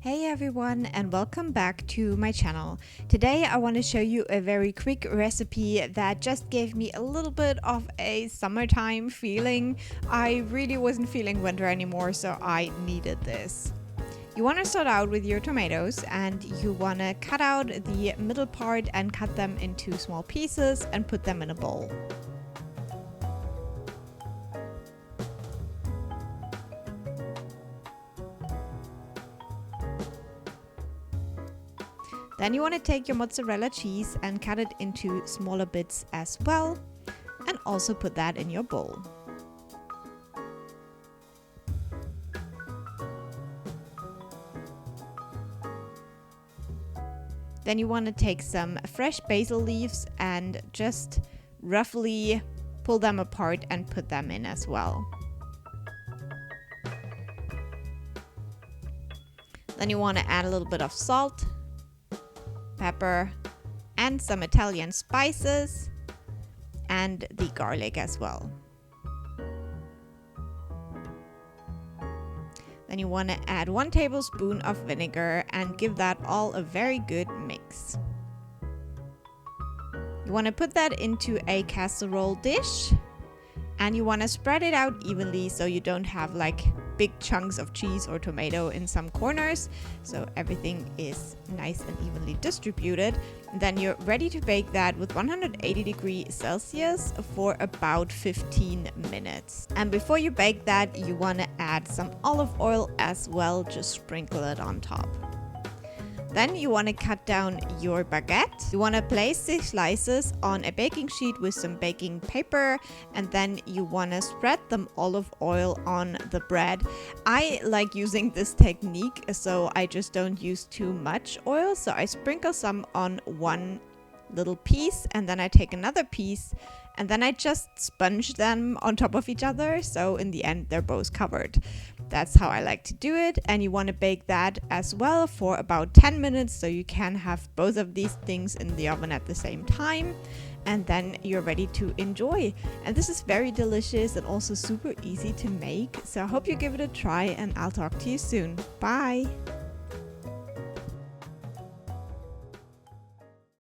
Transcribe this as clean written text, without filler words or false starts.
Hey everyone, and welcome back to my channel. Today I want to show you a very quick recipe that just gave me a little bit of a summertime feeling. I really wasn't feeling winter anymore, so I needed this. You want to start out with your tomatoes, and you want to cut out the middle part and cut them into small pieces and put them in a bowl. Then you want to take your mozzarella cheese and cut it into smaller bits as well, and also put that in your bowl. Then you want to take some fresh basil leaves and just roughly pull them apart and put them in as well. Then you want to add a little bit of salt, pepper, and some Italian spices, and the garlic as well. Then you want to add 1 tablespoon of vinegar and give that all a very good mix. You want to put that into a casserole dish, and you want to spread it out evenly so you don't have like big chunks of cheese or tomato in some corners, so everything is nice and evenly distributed. Then you're ready to bake that with 180 degrees Celsius for about 15 minutes. And before you bake that, you want to add some olive oil as well, just sprinkle it on top. Then you want to cut down your baguette. You want to place the slices on a baking sheet with some baking paper, and then you want to spread them olive oil on the bread. I like using this technique, so I just don't use too much oil. So I sprinkle some on one little piece, and then I take another piece, and then I just sponge them on top of each other, so in the end they're both covered. That's how I like to do it, and you want to bake that as well for about 10 minutes, so you can have both of these things in the oven at the same time, and then you're ready to enjoy. And this is very delicious and also super easy to make, so I hope you give it a try, and I'll talk to you soon. Bye!